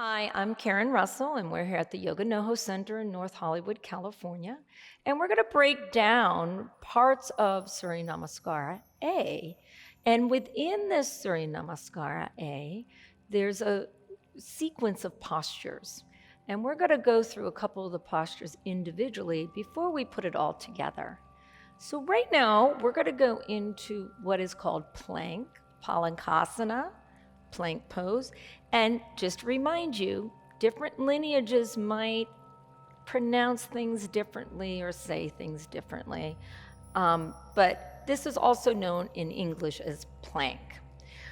Hi, I'm Karen Russell, and we're here at the Yoga NoHo Center in North Hollywood, California. And we're going to break down parts of Surya Namaskara A. And within this Surya Namaskara A, there's a sequence of postures. And we're going to go through a couple of the postures individually before we put it all together. So right now, we're going to go into what is called plank, Palankasana, plank pose. And just to remind you, different lineages might pronounce things differently or say things differently. But this is also known in English as plank.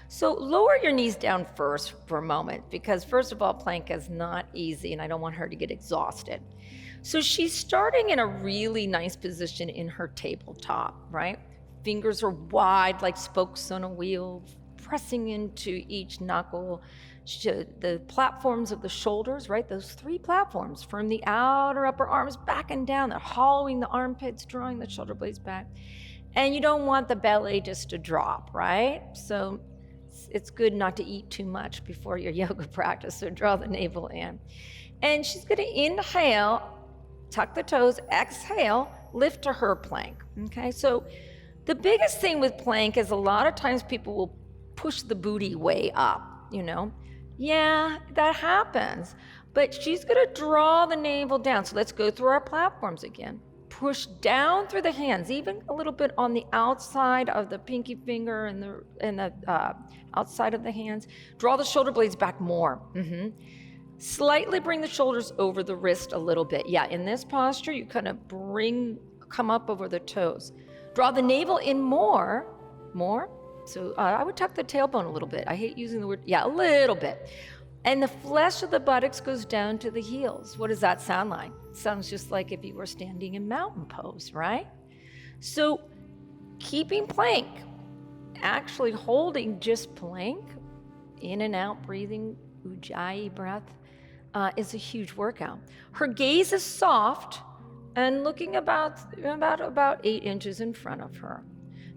So lower your knees down first for a moment, because first of all, plank is not easy and I don't want her to get exhausted. So she's starting in a really nice position in her tabletop, right? Fingers are wide like spokes on a wheel, pressing into each knuckle. The platforms of the shoulders, right? Those three platforms from the outer upper arms back and down. They're hollowing the armpits, drawing the shoulder blades back. And you don't want the belly just to drop, right? So it's good not to eat too much before your yoga practice. So draw the navel in. And she's going to inhale, tuck the toes, exhale, lift to her plank. Okay, so the biggest thing with plank is a lot of times people will push the booty way up, Yeah, that happens. But she's going to draw the navel down. So let's go through our platforms again. Push down through the hands, even a little bit on the outside of the pinky finger and the outside of the hands. Draw the shoulder blades back more. Slightly bring the shoulders over the wrist a little bit. Yeah, in this posture, you kind of come up over the toes. Draw the navel in more. So I would tuck the tailbone a little bit. I hate using the word, a little bit. And the flesh of the buttocks goes down to the heels. What does that sound like? It sounds just like if you were standing in mountain pose, right? So keeping plank, actually holding just plank, in and out breathing, ujjayi breath, is a huge workout. Her gaze is soft and looking about 8 inches in front of her.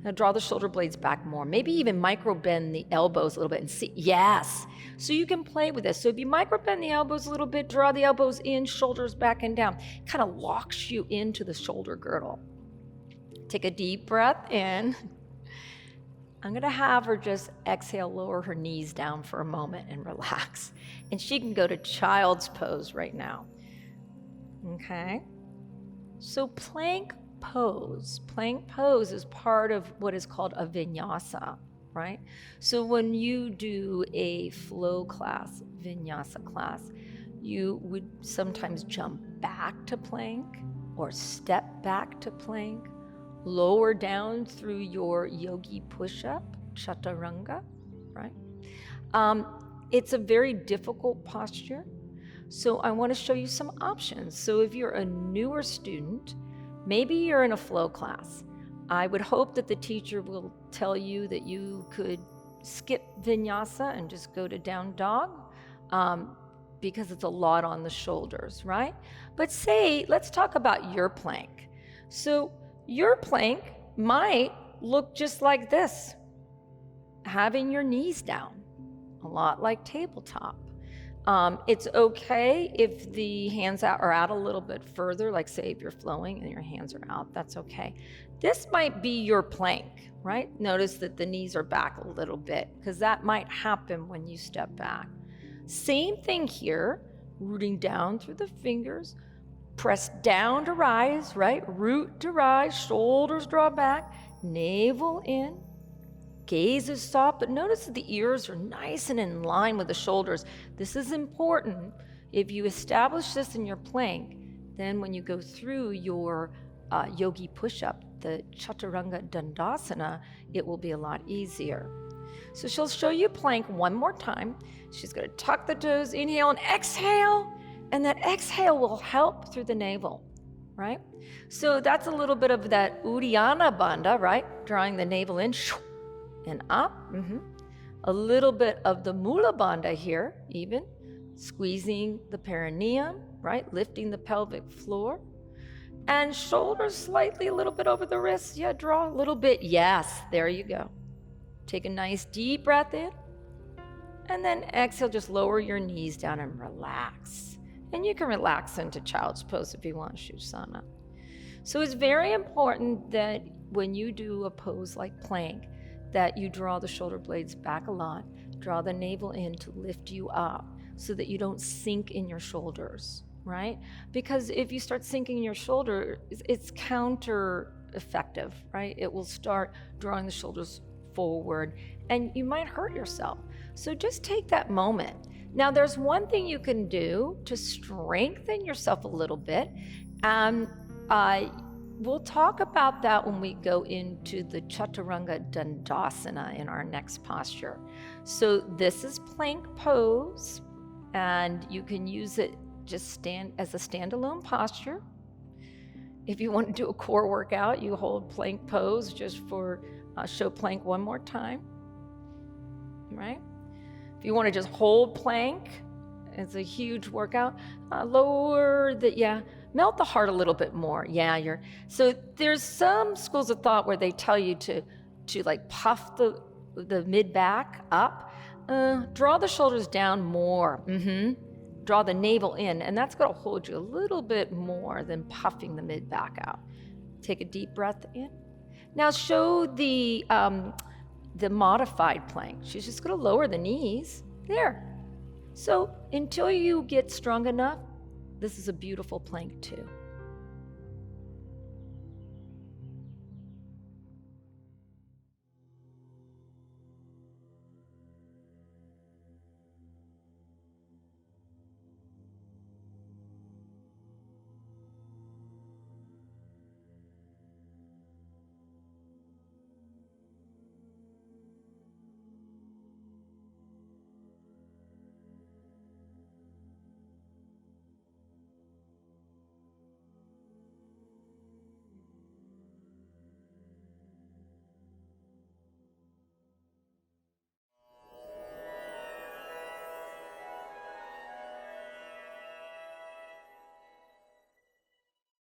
Now draw the shoulder blades back more. Maybe even micro bend the elbows a little bit and see. Yes. So you can play with this. So if you micro bend the elbows a little bit, draw the elbows in, shoulders back and down. Kind of locks you into the shoulder girdle. Take a deep breath in. I'm going to have her just exhale, lower her knees down for a moment and relax. And she can go to child's pose right now. Okay. So plank pose. Plank pose is part of what is called a vinyasa, right? So when you do a flow class, vinyasa class, you would sometimes jump back to plank or step back to plank, lower down through your yogi push-up, chaturanga, right? It's a very difficult posture. So I want to show you some options. So if you're a newer student, maybe you're in a flow class. I would hope that the teacher will tell you that you could skip vinyasa and just go to down dog because it's a lot on the shoulders, right? But let's talk about your plank. So your plank might look just like this, having your knees down, a lot like tabletop. It's okay if the hands are out a little bit further, like say if you're flowing and your hands are out, that's okay. This might be your plank, right? Notice that the knees are back a little bit because that might happen when you step back. Same thing here, rooting down through the fingers, press down to rise, right? Root to rise, shoulders draw back, navel in. Gaze is soft, but notice that the ears are nice and in line with the shoulders. This is important. If you establish this in your plank, then when you go through your yogi push-up, the chaturanga dandasana, it will be a lot easier. So she'll show you plank one more time. She's going to tuck the toes, inhale and exhale, and that exhale will help through the navel, right? So that's a little bit of that Uddiyana Bandha, right? Drawing the navel in, and up. A little bit of the Mula Bandha here, even squeezing the perineum, right? Lifting the pelvic floor. And shoulders slightly a little bit over the wrists. Yeah, draw a little bit. Yes, there you go. Take a nice deep breath in And then exhale, just lower your knees down and relax. And you can relax into child's pose if you want, Shavasana. So it's very important that when you do a pose like plank, that you draw the shoulder blades back a lot, draw the navel in to lift you up so that you don't sink in your shoulders, right? Because if you start sinking in your shoulder, it's counter effective, right? It will start drawing the shoulders forward and you might hurt yourself. So just take that moment. Now, there's one thing you can do to strengthen yourself a little bit. We'll talk about that when we go into the Chaturanga Dandasana in our next posture. So this is plank pose, and you can use it just stand as a standalone posture. If you want to do a core workout, you hold plank pose just for show plank one more time, right? If you want to just hold plank, it's a huge workout. Lower the, melt the heart a little bit more. So there's some schools of thought where they tell you to like puff the mid back up, draw the shoulders down more. Draw the navel in, and that's going to hold you a little bit more than puffing the mid back out. Take a deep breath in. Now show the modified plank. She's just going to lower the knees. There. So until you get strong enough, this is a beautiful plank too.